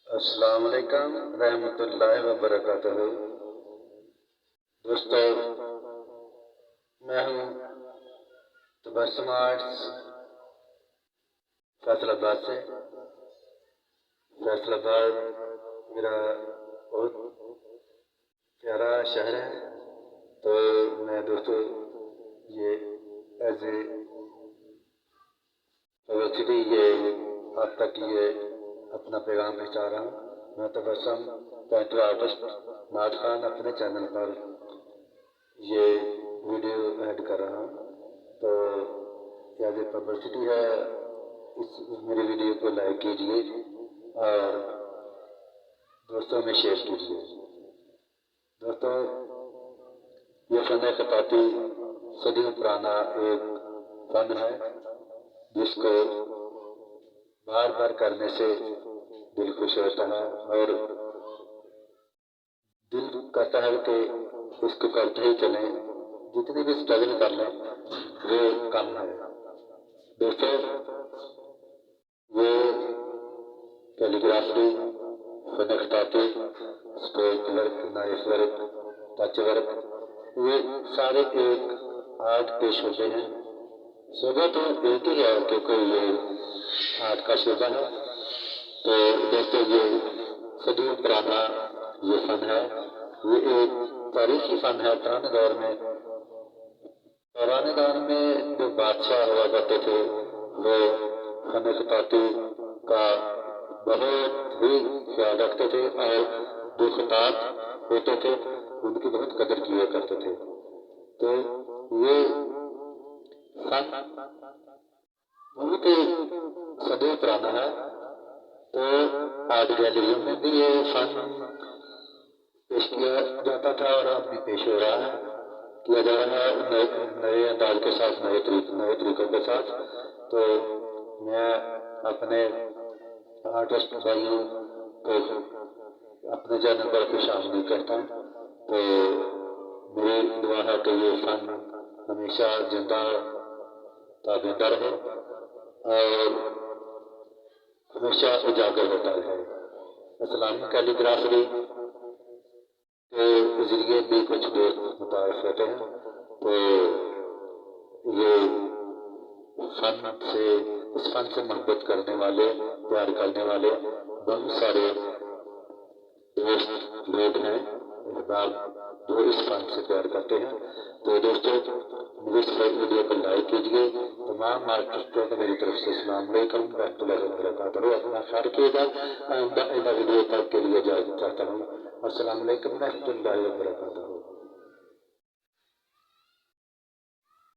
السلام علیکم رحمۃ اللہ وبرکاتہ۔ دوستو، میں ہوں تبسم آرٹس فیصل آباد سے۔ فیصل آباد میرا بہت پیارا شہر ہے، تو میں دوستو یہ ایز اے پبلسٹی یہ آپ تک یہ اپنا پیغام پہنچا رہا ہوں۔ میں تبسم پینٹر آرٹسٹ ناز خان اپنے چینل پر یہ ویڈیو ایڈ کر رہا ہوں، تو ایز اے پبلسٹی ہے، اس میری ویڈیو کو لائک کیجیے اور دوستوں میں شیئر کیجیے۔ دوستوں، یہ فن خطاطی صدیوں پرانا ایک فن ہے جس کو بار بار کرنے سے دل خوش ہوتا ہے اور دل کرتا ہے کہ اس کو کرتے ہی چلیں، جتنی بھی اسٹرگل کر لیں وہ کم ہے۔ دوستوں، وہ کیلیگرافی، فن خطاطی، stitch work, knife work, touch work, یہ سارے ایک آرٹ کے شعبے ہیں۔ شعبہ تو ایک ہی ہے کیونکہ یہ آرٹ کا شعبہ ہے۔ تو دوستوں، یہ صدیوں پرانا یہ فن ہے، یہ ایک تاریخی فن ہے۔ پرانے دور میں جو بادشاہ ہوا کرتے تھے وہ فن خطاطی کا بہت ہی خیال رکھتے تھے اور جو خطاط ہوتے تھے ان کی بہت قدر کیا کرتے تھے۔ تو یہ فن بہت ہی صدیوں پرانا ہے۔ تو آرٹ گیلریوں میں بھی یہ فن پیش کیا جاتا تھا اور اب بھی پیش ہو رہا ہے، کیا جا رہا ہے نئے انداز کے ساتھ، نئے طریقوں کے ساتھ۔ تو میں اپنے آرٹسٹ بھائیوں کو اپنے چینل پر خوش آمدید کہتا ہوں۔ تو میری دعا ہے کہ یہ فن ہمیشہ زندہ تابندہ رہے اور ہمیشہ اجاگر ہوتا رہے۔ اسلامی کیلیگرافی کے ذریعے بھی کچھ دوست متعارف ہوتے ہیں۔ تو یہ اس فن سے محبت کرنے والے، پیار کرنے والے بہت سارے دوست لوگ ہیں، احباب جو اس فن سے پیار کرتے ہیں۔ تو دوستوں، میری اس ویڈیو کو لائک کیجیے۔ تمام آرٹسٹوں کو میری طرف سے السلام علیکم ورحمۃ اللہ وبرکاتہ۔ اپنا خیال رکھیے گا۔ آئندہ ویڈیو تک کے لیے اجازت چاہتا ہوں۔ السلام علیکم ورحمۃ اللہ وبرکاتہ۔